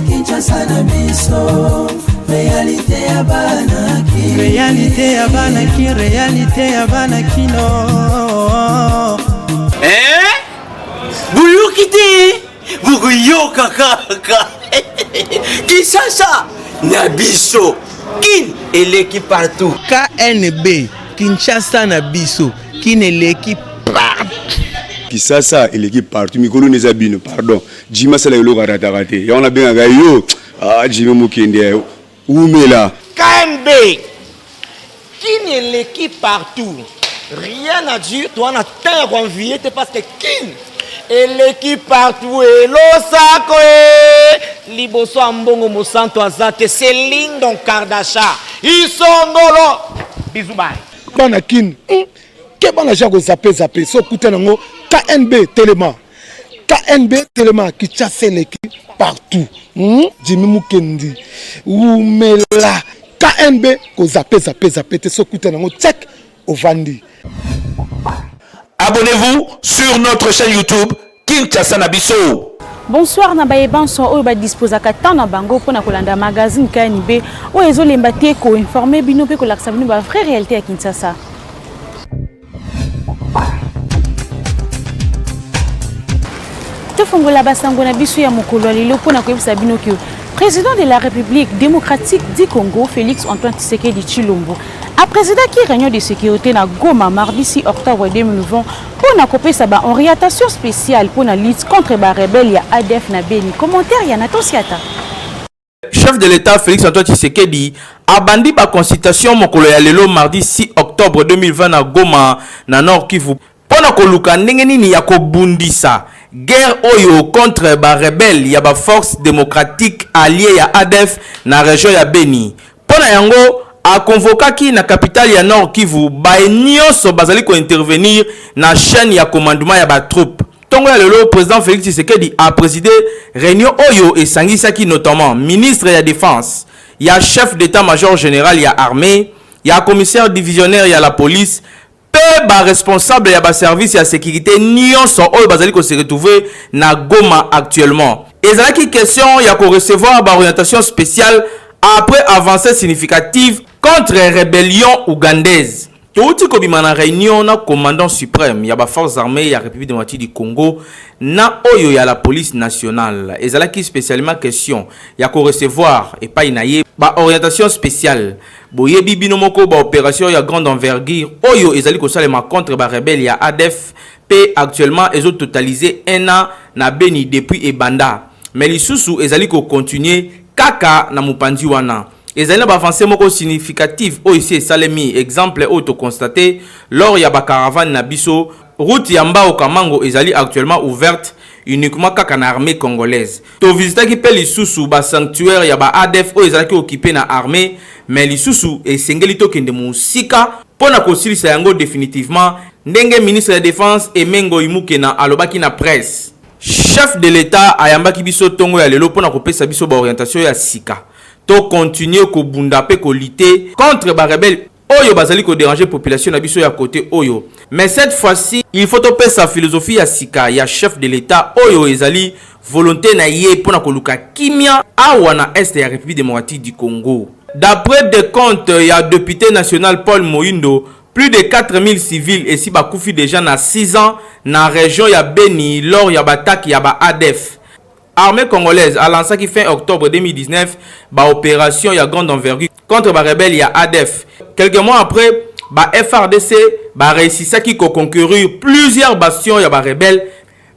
Kinshasa na biso. Réalité ya banaki. Réalité ya banaki. Réalité ya banaki no. Buyukite. Buguyoka kaka. Kinshasa na biso. Kin eleki partout. KNB Kinshasa na biso. Kin eleki partout. Kinshasa eleki partout. Mikolo nezabino pardon. Jima sala yolo karatakate. Ya on a bien yo. Jima mukende. Oumela. KNB. Kin eleki partout. Rien à dire. Toi on a terre envié parce que Kin eleki partout. Losako liboso ambongo mosanto azate Céline Don Kardasha. Isongolo. Bisous bye. Bana Kin. Ke bana jago zappé so kuta nango KNB Téléma. KNB Téléma qui chasse l'équipe partout. Jimmy Mukendi. Oumela. KNB ko zappé te so kuta nango check au Vandi. Abonnez-vous sur notre chaîne YouTube Kinshasa na biso. Bonsoir na bayebanso oyo ba disposa ka tana bango pona kolanda magazine KNB oyo ezolemba te ko informer bino pe ko laksa bino ba vraie réalité ya Kinshasa. Tofongola basango na biso ya mokolo lelo pona koyebisa bino ki président de la République démocratique du Congo Félix Antoine Tshisekedi Tshilombo a président qui réunion de sécurité na Goma mardi 6 octobre 2020 pour na kopesa ba orientation spéciale pour la lutte contre ba rebelle ya ADF na Beni. Commentaire ya Natosiata. Chef de l'État Félix Antoine Tshisekedi a bandi ba consultation mokolo ya lelo mardi 6 octobre 2020 na Goma na Nord Kivu pona koluka ndenge nini ya kobundisa guerre oyo contre ba rebelle ya ba force démocratique alliée ya ADF na région ya Beni. Pona yango a convoqué na capitale ya Nord Kivu ba nyonso bazali ko intervenir na chaîne ya commandement ya ba troupe. Tongo ya lelo président Félix Tshisekedi a présidé réunion oyo et sangisaki notamment ministre ya défense, ya chef d'état-major général ya armée, ya commissaire divisionnaire ya la police, pe ba responsable ya ba service ya sécurité nyonso oyo bazali ko se retrouver na Goma actuellement. Ezalaki question ya ko recevoir ba orientation spéciale après avancée significative contre rébellion ougandaise. Touti kobima na réunion na commandant suprême ya ba forces armées ya République démocratique du Congo na oyo ya la police nationale. Ezalaki spécialement question ya ko recevoir et pas inaye ba orientation spéciale. Boyebi binomoko ba opération ya grande envergure oyo ezali ko salema contre ba rebelle ya ADF pe actuellement ezo totalisé 1 an na Beni depuis Ebanda. Mais lisusu ezali ko continuer kaka na mupandi wana. Ezali na ba avancée moko significative o ici salemi exemple auto constaté lors ya ba caravane na biso route ya Mbao Kamango ezali actuellement ouverte uniquement kaka na armée congolaise. To visitaki pe lisusu ba sanctuaire ya ba ADF o ezali occupé na armée mais lisusu esengeli to kende musika pona kosilisa yango définitivement ndenge ministre de défense Emengo Imuke na alobaki na presse. Chef de l'État ayambaki biso tongo ya lelo pona kopesa biso ba orientation ya sika. To continuer ko bunda pe ko lutter contre ba rebelle oyo bazali ko déranger population na biso ya côté oyo. Mais cette fois-ci, il faut topé sa philosophie ya sika ya chef de l'État oyo ezali volonté na ye pona ko luka kimia awa na est ya République démocratique du Congo. D'après des comptes ya député national Paul Moindo, plus de 4000 civils et si bakoufi déjà na 6 ans na région ya Beni lors ya batak ya ba ADF. Armée congolaise a lancé qui fin octobre 2019 ba opération ya grande envergure contre ba rebelle ya ADF. Quelques mois après, ba FRDC ba réussissa qui concourir plusieurs bastions ya ba rebelle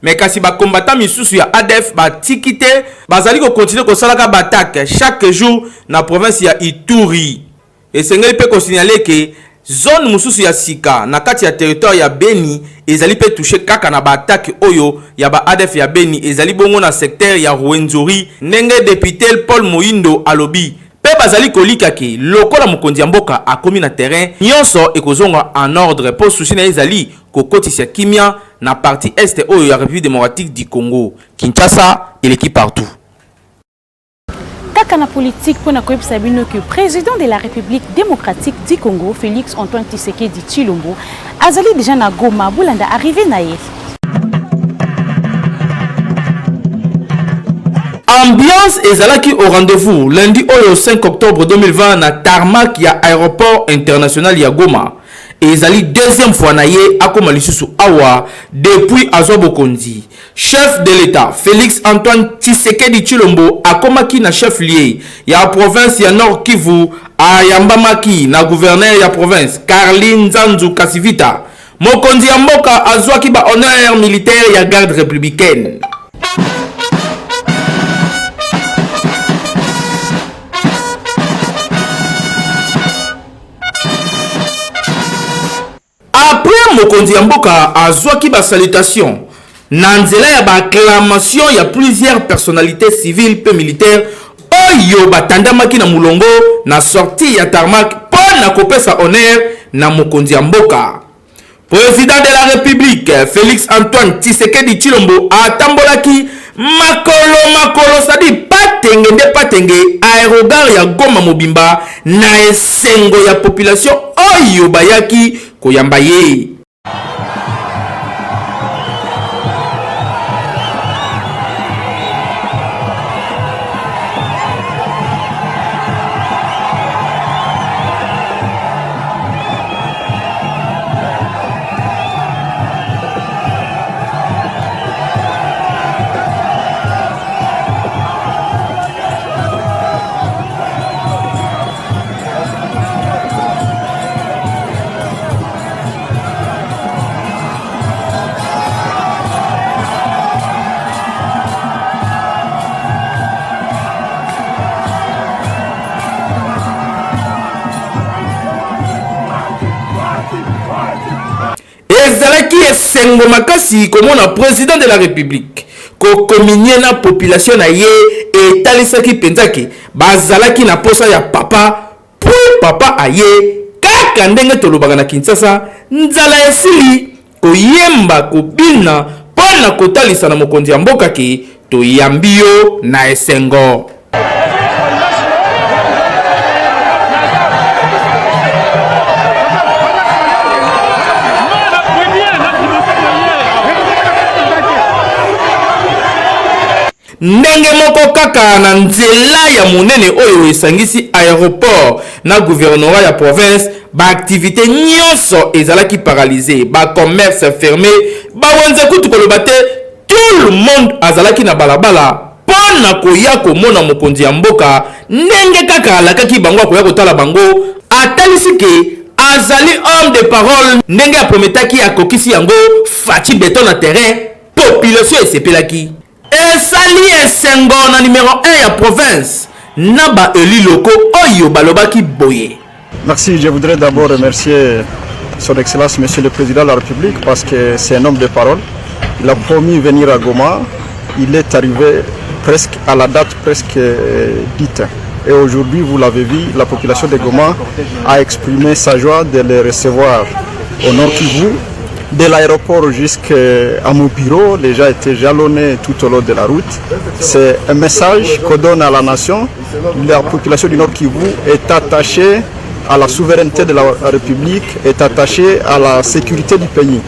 mais kasi ba combattant misusu ya ADF ba tikité bazali ko continuer ko salaka batak chaque jour na province ya Ituri. Et sengeli pe ko signaler que zone mususu ya sika na kati ya territoire ya Beni ezali pe touché kaka na ba attaque oyo ya ba ADF ya Beni ezali bongo na secteur ya Rwenzori ndenge député Paul Moindo alobi pe bazali kolika ke lokola mokonzi ya mboka akomi na terrain nyonso ekozonga en ordre po souci na ezali kokotisa kimia na partie est oyo ya République démocratique du Congo. Kinshasa et l'équipe partout. kaka na politique pour na koyebisa bino que président de la République démocratique du Congo Félix Antoine Tshisekedi Tshilombo azali déjà na Goma bolanda arrivé na ye. Ambiance ezalaki au rendez-vous lundi au 5 octobre 2020 na tarmac ya aéroport international ya Goma. Ezali deuxième fois na ye akoma lisusu awa depuis azwa bokonzi. Chef de l'État Félix Antoine Tshisekedi Tshilombo akomaki na chef lié ya province ya Nord Kivu ayambamaki na gouverneur ya province Karli Nzanzu Kasivita. Mokonzi ya mboka azwaki ba honneur militaire ya garde républicaine. Après mokonzi ya mboka azwaki ba salutation na nzela ya ba acclamation ya plusieurs personnalités civiles et militaires oyo batandamaki na mulongo na sortie ya tarmac pour na kopesa honneur na mokonzi ya mboka. Président de la République Félix Antoine Tshisekedi Tshilombo atambolaki makolo sadi patenge aérogare ya Goma mobimba na esengo ya population oyo bayaki koyamba ye. Ezalaki esengo makasi komona président de la République ko communier na population na ye etalisaki penzaki bazalaki na posa ya papa pour papa aye kaka ndenge tolobaka na Kinshasa nzala esili koyemba kobina pona kotalisa na mokonzi ya mboka ke toyambi yo na esengo. Ndenge moko kaka na nzela ya monene oyo esangisi aéroport na gouvernorat ya province ba activité nyonso ezalaki paralysé, ba commerce fermé, ba wanza kutu koloba te tout le monde azalaki na balabala pona koya komona mokonzi ya mboka ndenge kaka alakaki bango koya kotala bango atalisi ke azali homme de parole ndenge aprometaki akokisi yango fati beton na terrain population esepelaki. Esali esengo na numéro 1 ya province naba eli loko oyo balobaki boye. Merci, je voudrais d'abord remercier son excellence monsieur le président de la République parce que c'est un homme de parole. Il a promis venir à Goma, il est arrivé presque à la date presque dite. Et aujourd'hui, vous l'avez vu, la population de Goma a exprimé sa joie de le recevoir au Nord Kivu. De l'aéroport jusqu'à mon bureau, les gens étaient jalonnés tout au long de la route. C'est un message qu'on donne à la nation. La population du Nord Kivu est attachée à la souveraineté de la République, est attachée à la sécurité du pays.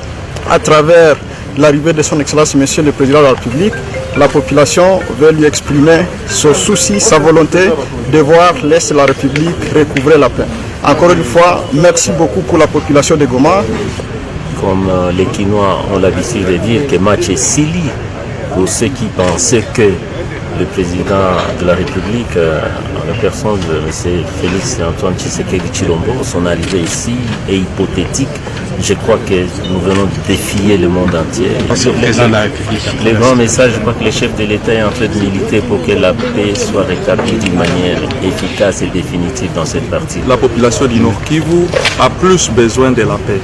À travers l'arrivée de son Excellence, Monsieur le Président de la République, la population veut lui exprimer son souci, sa volonté de voir l'Est de la République recouvrer la paix. Encore une fois, merci beaucoup pour la population de Goma. Comme les Quinois ont l'habitude de dire que match est silly pour ceux qui pensaient que le président de la République, en la personne de M. Félix Antoine Tshisekedi Tshilombo, son arrivée ici est hypothétique. Je crois que nous venons défier le monde entier. Le grand message, je crois que le chef de l'État est en train de militer pour que la paix soit rétablie d'une manière efficace et définitive dans cette partie. La population du Nord Kivu a plus besoin de la paix.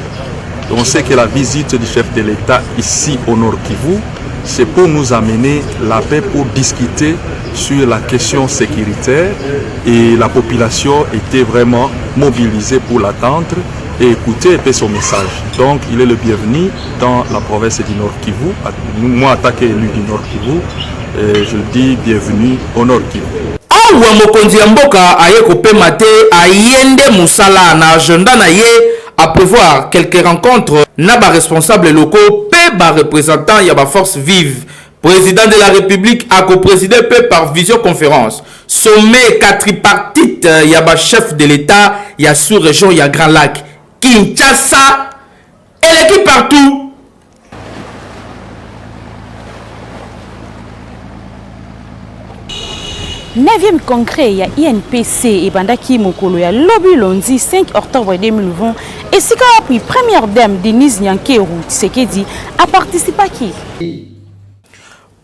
On sait que la visite du chef de l'État ici au Nord Kivu, c'est pour nous amener la paix, pour discuter sur la question sécuritaire, et la population était vraiment mobilisée pour l'attendre et écouter un peu son message. Donc il est le bienvenu dans la province du Nord Kivu. Moi, en tant qu'élu du Nord Kivu, je dis bienvenue au Nord Kivu. awa mokonzi ya mboka aye kopema te ayende musala na agenda na ye à prévoir quelques rencontres na ba responsables locaux pe ba représentants ya ba force vive. Président de la République a co-présidé peu par visioconférence sommet quadripartite ya ba chef de l'État ya sous-région ya Grand Lac Kinshasa et l'équipe partout. Neuvième congrès ya INPC et bandaki mokolo ya lobi lundi 5 octobre 2020 et si quand puis première dame Denise Nyankeru Tshisekedi a participé qui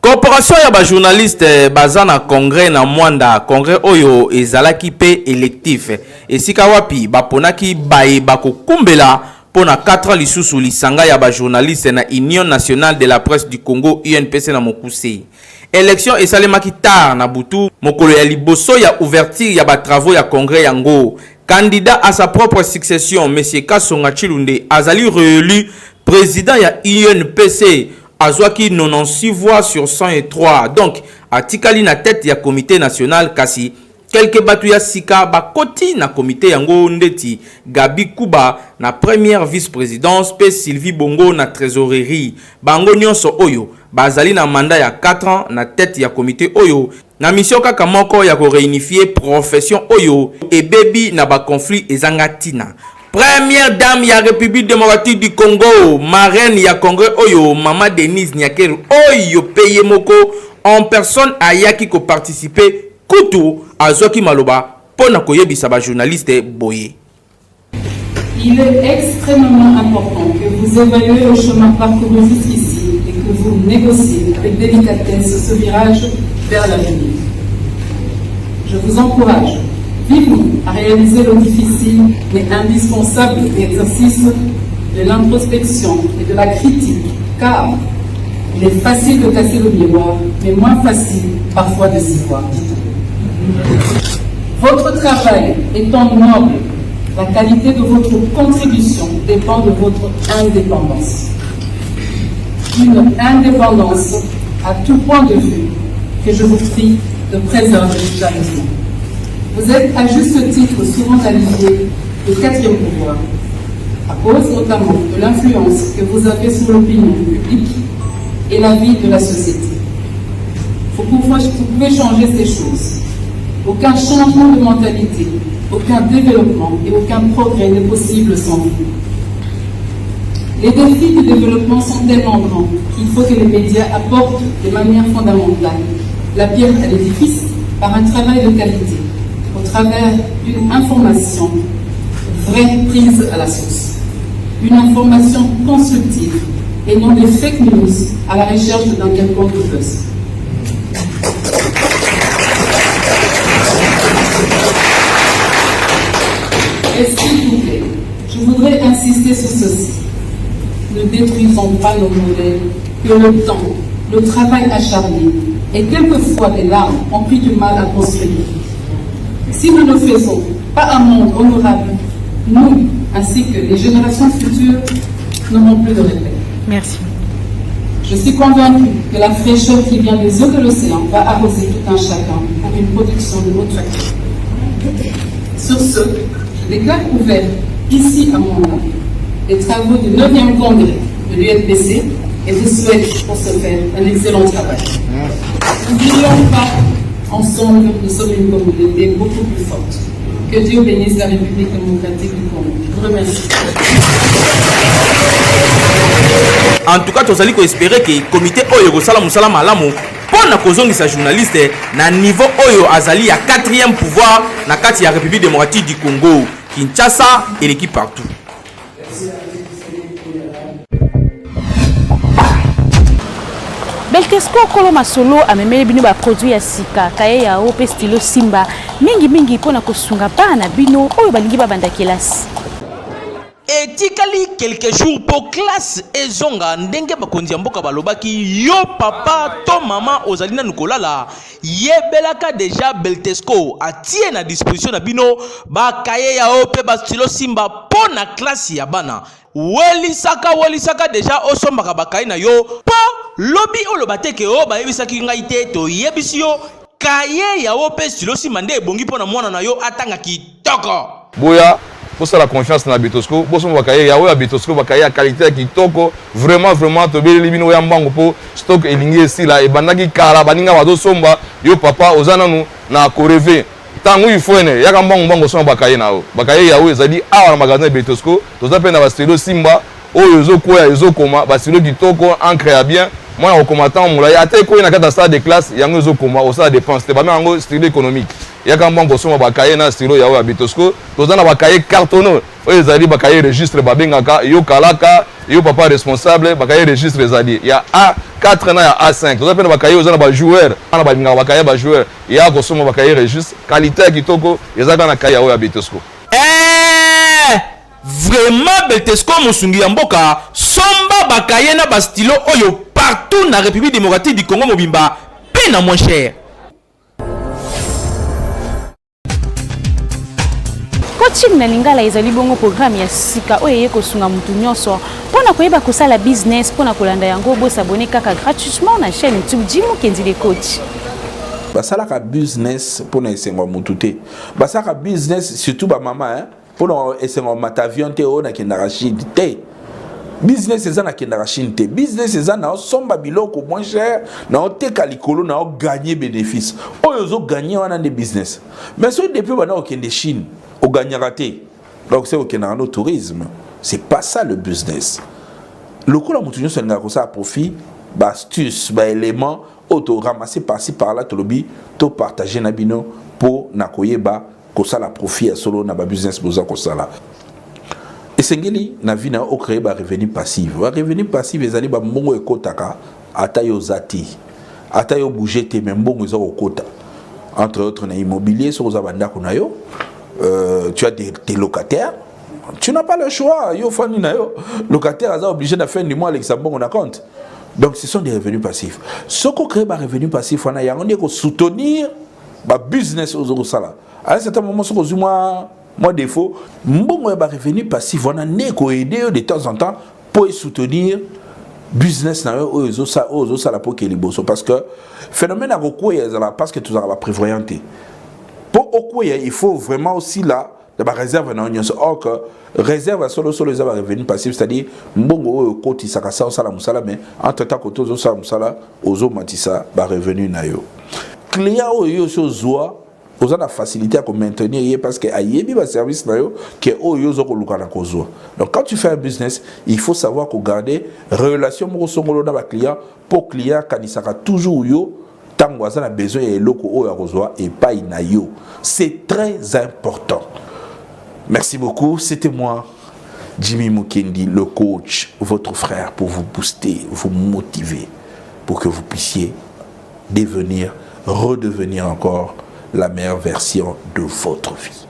Corporation ya ba journaliste bazana congrès na Mwanda congrès oyo ezalaki pe électif et si kawapi baponaki bae bakokumbela pona 4 ans lisusu lisanga ya ba journaliste na Union nationale de la presse du Congo UNPC na Mokuse. Élection et salemaki tar na butu mokolo ya liboso ya ouverture ya ba travaux ya congrès yango. Candidat à sa propre succession monsieur Kasonga Chilunde azali réélu président ya UNPC azwaki 96 voix sur 103. Donc atikali na tête ya comité national kasi quelques batu ya sika bakoti na comité yango ndeti Gabi Kuba na première vice-présidence pe Sylvie Bongo na trésorerie. Bango nyonso oyo bazali na mandat ya 4 ans na tête ya comité oyo na mission kaka moko ya ko réunifier profession oyo et baby na ba conflit ezangatina. Première dame ya République démocratique du Congo, marraine ya congrès oyo Mama Denise Nyankeru oyo paye moko en personne ayaki ko participer kutu azoki maloba pona koyebisa ba journaliste boye. Il est extrêmement important que vous évaluez le chemin parcouru jusqu'ici et que vous négociez avec délicatesse ce virage vers l'avenir. Je vous encourage vivement à réaliser le difficile mais indispensable exercice de l'introspection et de la critique, car il est facile de casser le miroir, mais moins facile parfois de s'y voir. Votre travail étant noble, la qualité de votre contribution dépend de votre indépendance. Une indépendance à tout point de vue que je vous prie de préserver jalousement. Vous êtes à juste titre souvent qualifié de quatrième pouvoir, à cause notamment de l'influence que vous avez sur l'opinion publique et la vie de la société. Vous pouvez changer ces choses. Aucun changement de mentalité, aucun développement et aucun progrès n'est possible sans vous. Les défis du développement sont tellement grands qu'il faut que les médias apportent de manière fondamentale la pierre à l'édifice par un travail de qualité, au travers d'une information vraie prise à la source. Une information constructive et non des fake news à la recherche d'un quelconque buzz. Et s'il vous plaît, je voudrais insister sur ceci. Ne détruisons pas nos modèles que le temps, le travail acharné et quelquefois les larmes ont pris du mal à construire. Si nous ne faisons pas un monde honorable, nous, ainsi que les générations futures, n'aurons plus de répit. Merci. Je suis convaincue que la fraîcheur qui vient des eaux de l'océan va arroser tout un chacun pour une production de haute facture. Sur ce, je déclare ouvert ici à Mwanda les travaux du 9e congrès de l'UNPC et vous souhaite pour ce faire un excellent travail. N'oublions pas, ensemble, nous sommes une communauté beaucoup plus forte. Que Dieu bénisse la République démocratique du Congo. Je vous remercie. En tout cas, tozali ko espérer que comité oyo kosala musala malamu pona kozongisa journaliste na niveau oyo azali ya 4e pouvoir na kati ya République démocratique du Congo, Kinshasa et l'équipe partout. Beltesco Koloma Solo amemeli bino ba produit ya sika kaye ya ope stilo Simba mingi pona kosunga bana bino oyo balingi babanda kelasi. Etikali quelques jours pour classe ezonga ndenge bakonzi ya mboka balobaki yo papa to mama ozalina nukolala yebelaka déjà Beltesco atie na disposition na bino ba kaye ya ope ba stilo Simba pona classe ya bana. Welisaka déjà osombaka bakaye na yo po lobi olobate ke o bayebisaki ngai te to yebisi yo kaye ya ope stylo si mande ebongi pona mwana na yo atanga kitoko. Boya, pour ça la confiance na Bitosco, boso bakaye ya oya Bitosco bakaye ya qualité ya kitoko, vraiment to beli bino ya mbango po stock elingi si la ebandaki kala baninga bazo somba yo papa ozana nu na ko rêver. Tangu ifone yaka mbango somba bakaye na o. Bakaye ya oya ezali awa na magasin Bitosco, toza pe na ba stylo simba oyo ezokoya ezokoma ba stylo kitoko encre ya bien. Moi au combattant moula ya te ko na kata salle de classe yango ezokoma au ça dépense te ba mango stylo économique. Yaka mbango somba bakaye na stylo ya oya Bitosco, toza na bakaye cartonneau. Oyo ezali bakaye registre babengaka yo kalaka yo papa responsable bakaye registre ezali ya A4 na ya A5. Toza pe na bakaye ozana ba joueur, na ba ngaka bakaye ba joueur. Ya ko somba bakaye registre qualité kitoko ezaka na kaye ya oya Bitosco. Vraiment Betesco Mosungi ya mboka somba bakaye na ba stylo oyo partout na République démocratique du Congo mobimba pe na moins cher. Coaching na lingala ezali bongo programme ya sika oyo yeko sunga mutu nyonso pona koyeba kosala business pona kolanda yango bo s'abonner kaka gratuitement na chaîne YouTube Jimmy Mukendi le coach. Basalaka business pona esengo mutu te. Basalaka business surtout ba mama hein. Pour esengo matavion te o na kendaka Chine te. Business eza na kendaka Chine te. Business eza na somba biloko moins cher na oteka likolo na o gagner bénéfice. Oyo zo gagner wana de business. Mais so depuis bana okende Chine, o gagnera te. Donc c'est okenda no tourisme. C'est pas ça le business. Le ko la mutu nyo senga ko ça profit, ba astuce, ba élément auto ramasser par-ci par-là to lobby, to partager na bino pour na koyeba ko sala profit à solo na ba business boza ko sala. Et sengeli na vie na o créer ba revenu passif. Ba revenu passif ezali ba mbongo ekotaka ata yo zati. Ata yo bouger te même mbongo zo okota. Entre autres na immobilier sur za banda ko na yo. Tu as des locataires. Tu n'as pas le choix. Yo fani na yo. Locataire aza obligé de faire du mois l'examen on a compte. Donc ce sont des revenus passifs. Ce qu'on crée ba revenu passif on a yango ko soutenir ba business aux sala. À un certain moment, sur moi défaut, mbongo ya ba revenu passif, on a neko aider de temps en temps pour soutenir business na eux aux ça la pour qu'ils bossent parce que phénomène à recours parce que tout ça va prévoyanter. Pour okoya, il faut vraiment aussi là de la réserve na union or que réserve solo les revenu passif c'est-à-dire mbongo koti sakasa sala musala mais entre temps que tous sala musala ozo matisa ba revenu na yo. Client oyo so zoa vous avez la facilité à maintenir parce que ayebi ba service na yo que oyo zo ko luka na kozwa. Donc quand tu fais un business, il faut savoir ko garder relation mo songolo na ba client pour client kanisaka toujours yo tango azana besoin et loko oyo kozwa et pas na yo. C'est très important. Merci beaucoup, c'était moi Jimmy Mukendi le coach, votre frère pour vous booster, vous motiver pour que vous puissiez redevenir encore la meilleure version de votre vie.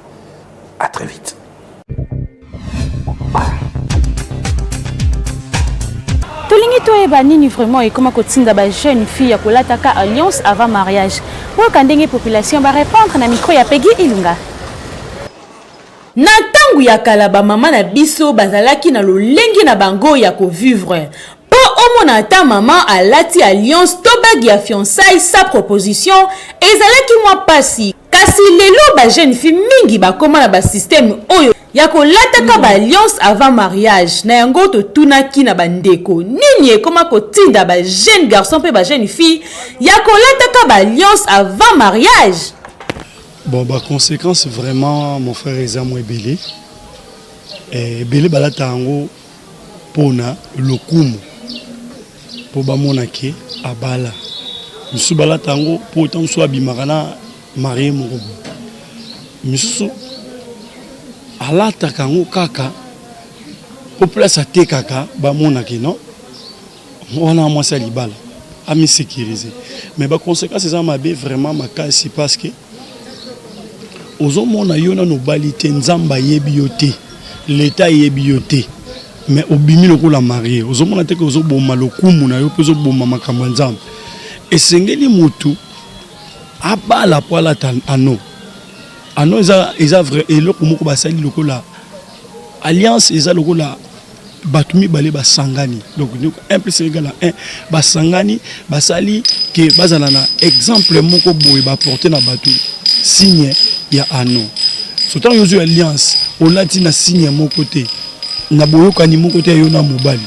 À très vite. Tolingi toyeba nini vraiment et comment kotinda ba jeune fille ya kolataka alliance avant mariage. Pour kandenge population ba répondre na micro ya Peggy Ilunga. Na tangu ya kala ba mama na biso bazalaki na lolengi na bango ya ko vivre. Omona ata maman alati alliance to bagi ya fiançailles sa proposition ezalaki mwa pasi kasi lelo ba jeune fille mingi ba koma na ba système oyo ya kolataka ba alliance avant mariage na yango to tunaki na bandeko nini ekoma kotinda ba jeune garçon pe ba jeune fille ya kolataka ba alliance avant mariage. Bon ba conséquence vraiment mon frère Ezamo ebele ebele balata yango pona lokumu po bamonake abala misu balata yango po tant soit bimaka na marié moko misu alata kango kaka po place atekaka bamonake non wana mwasi ya libala ami sécuriser mais ba conséquence eza mabe vraiment makasi parce que ozomona yo na nobali te nzamba yebi yo te l'état yebi yo te mais obimi lokola marié ozomona te que ozoboma lokumu na yo pe ozoboma makambo nzambe esengeli mutu abala po alata ano eza vrai eloko moko basali lokola alliance eza lokola batumi balé basangani donc 1 plus 1 égale à 1 basangani basali que bazala na exemple moko boye ba porter na batu signe ya ano sotant yozu alliance olati na signe moko te na boyokani moko te yo na mobali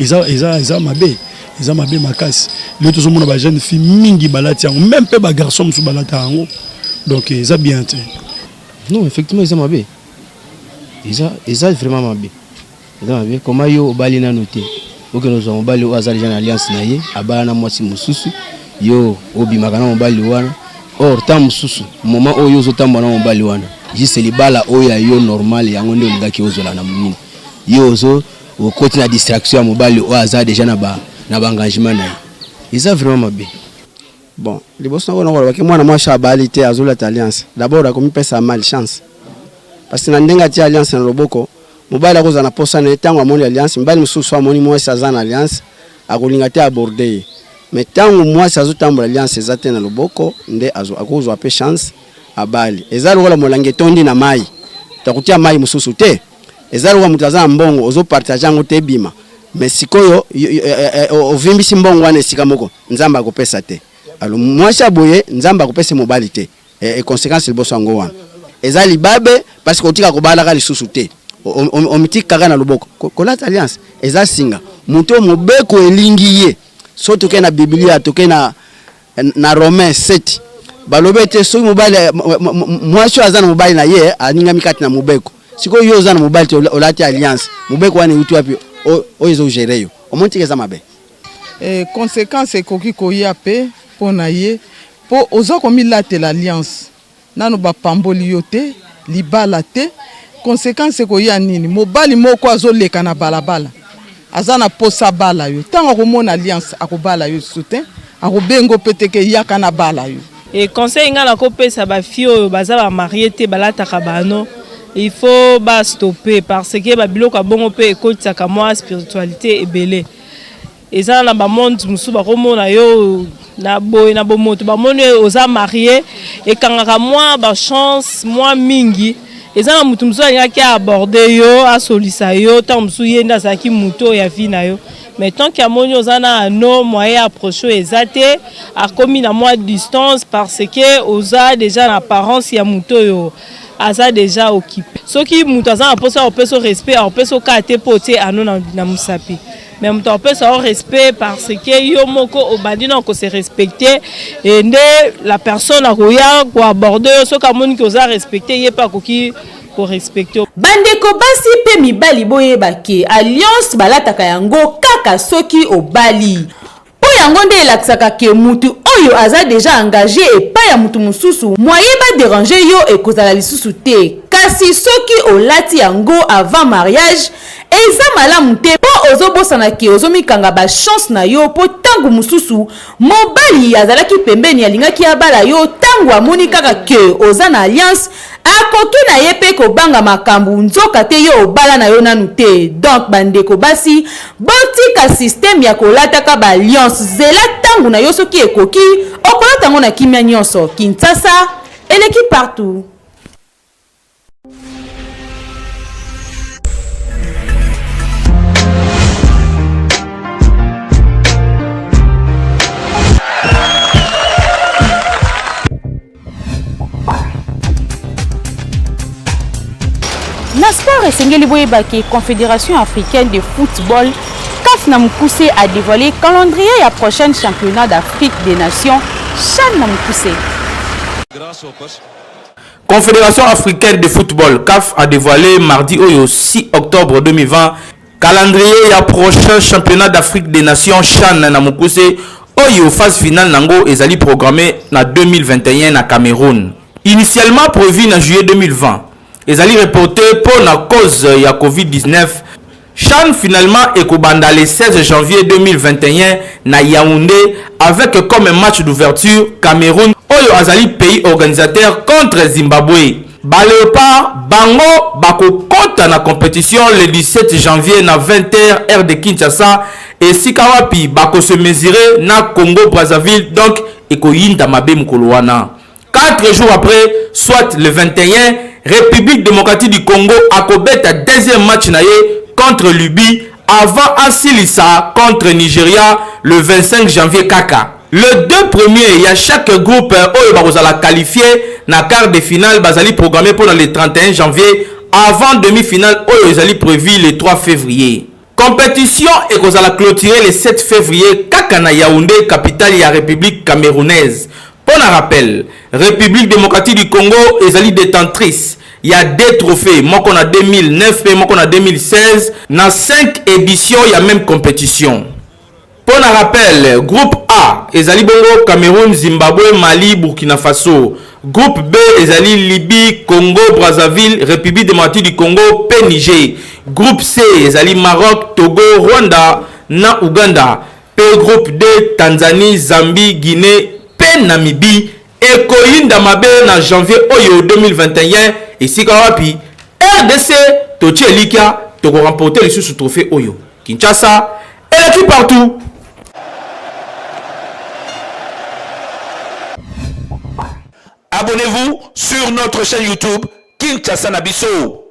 eza mabe makasi le to somona ba jeune fille mingi balati yango même pe ba garçon musu balata yango donc eza bien te non effectivement eza mabe eza vraiment mabe comment yo obali na noté oke nous avons obali o azali jeune alliance na ye abala na mwasi mususu yo obimaka na mobali wana or ta mususu moment oyo ozotamba na mobali wana juste libala oyo yo normal yango nde olingaki ozola na munini yo ozo okoti na distraction ya mobali o aza déjà na engagement na ye eza vraiment mabe bon liboso na ngolo baki mwana mwasha abali te azola alliance d'abord akomipesa mal chance parce que na ndenga ti alliance na loboko mobali akoza na posa na tango amoni alliance mbali mususu amoni mwasi aza na alliance akolinga te aborder mais tango mwasi azotambola alliance ezate na loboko nde akozwa pe chance abali eza lokola molange tondi na mai takutia mai mususu te eza lokola mutaza mbongo ozo partage yango te bima mais sikoyo ovimbisi mbongo wana esika moko nzamba akopesa te alors mwasi aboye nzamba akopesa mobali te et conséquence liboso yango wana eza libabe parce que otika kobala ka lisusu te omitika kana loboko kolata alliance eza singa muto mobeko elingi ye so toke na biblia toke na Romain 7 balobe te so mobali mwasi azana mobali na ye aninga mikati na mobeko siko yo azana mobali te olati alliance mobeko wana utu wapi oyezo gérer omonti keza mabe conséquence ekoki koya pe pona ye po ozo komilate l'alliance nano ba pamboli yote libala te conséquence koya nini mobali moko azoleka na balabala azana posa bala yo tango komona alliance akobala yo soutien akobengo peteke yaka na bala yo et conseil ngala ko pesa ba fio baza ba marié te balata kabano il faut ba stopper parce que ba biloko bongo pe ekotaka moi spiritualité ebele eza na ba monde musu ba komona yo na boy na bomoto ba moni oza marié et kangaka moi ba chance moi mingi eza na mutu musu alingaki aborder yo asolisa yo tant musu yenda saki muto ya vie na yo mais tant qu'il y a moni ozana no moyen approcher ezate a commis na moi distance parce que oza déjà en apparence ya muto yo aza déjà occupé soki mutu aza na posa opeso respect opeso kate pote ano na musapi mais mutu opesa o respect parce que yo moko obandi na ko se respecter et nde la personne akoya ko aborder soki amoni ki oza respecter ye pa koki ko respecter bandeko basi pe mibali boyebake alliance balataka yango kaka soki obali po yango nde elakisaka ke mutu oyo aza déjà engagé epai ya mutu mususu moyen ba déranger yo ekozala lisusu te kasi soki olati yango avant mariage eza malamu te po ozobosana ke ozomikanga ba chance na yo po tangu mususu mobali azalaki pembeni alingaki abala yo tangu amoni kaka ke oza na alliance akoki na ye pe kobanga makambu nzoka te yo obala na yo nanu te donc bandeko basi botika système ya kolataka ba alliance zela tangu na yo soki ekoki okolata yango na kimia nyonso Kinshasa eleki partout. Na sport esengeli boyebaki Confédération africaine de football CAF na mukuse a dévoilé calendrier ya prochaine championnat d'Afrique des Nations CHAN na mukuse. Confédération africaine de football CAF a dévoilé mardi au 6 octobre 2020 calendrier ya prochain championnat d'Afrique des Nations CHAN na mukuse oyo phase finale nango ezali programmé na 2021 na Cameroun. Initialement prévu en juillet 2020. Les alliés reportés pour la cause de la Covid-19. CHAN finalement ekobanda le 16 janvier 2021 na Yaoundé avec comme match d'ouverture Cameroun oyo azali pays organisateur contre Zimbabwe. Baléopard bango bako kota na compétition le 17 janvier na 20h heure de Kinshasa et Sikawapi bako se mesurer na Congo Brazzaville donc ekoyinda mabe mukolo wana. 4 jours après, soit le 21, République démocratique du Congo a combattu un deuxième match contre Libye avant Asilissa contre Nigeria le 25 janvier kaka. Le deux premiers, il y a chaque groupe a qualifié na quart de finale bazali programmé pour le 31 janvier avant demi-finale ils allaient prévu le 3 février. Compétition et qu'on a clôturé le 7 février kaka na Yaoundé, capitale de la République camerounaise. Pour un rappel, République démocratique du Congo est détentrice. Il y a des trophées, moi qu'on a 2009 et moi qu'on a 2016. Dans 5 éditions, il y a même compétition. Pour un rappel, groupe A, Ezali Bongo, Cameroun, Zimbabwe, Mali, Burkina Faso. Groupe B, Ezali Libye, Congo, Brazzaville, République démocratique du Congo, Niger. Groupe C, Ezali Maroc, Togo, Rwanda, na Ouganda. P, groupe D, Tanzanie, Zambie, Guinée, P, Namibie. Et Koyinda Mabe, en janvier 2021. Ici, Kawapi, RDC, Tochi Elika, Togo remporté le sous-trophée Oyo. Kinshasa, et l'équipe partout. Abonnez-vous sur notre chaîne YouTube Kinshasa Nabiso.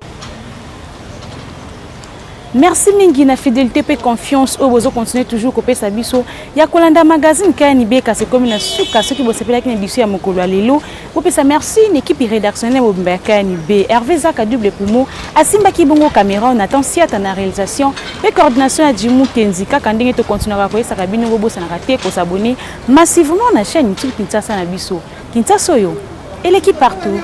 Merci mingi na fidélité et confiance au bozo continuer toujours kopé sabiso ya kolanda magazine KNB ka se comme na suka ceux qui bo sepela ki na biso ya mokolo lelo kopé sa merci une équipe rédactionnelle au KNB Hervé Zaka double poumon Asimba Kibongo caméra on attend siata na réalisation et coordination à Jimou Kenzika quand ndenge to continuer à koyesa sa kabine bo bossa na raté ko s'abonner massivement na chaîne YouTube Kinshasa Nabiso Kinshasa yo et l'équipe partout.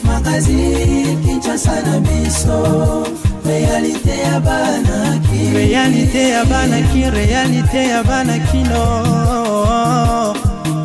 Magazine, Kinshasa Nabiso. Réalité ya banaki, réalité ya banaki, réalité ya banaki no.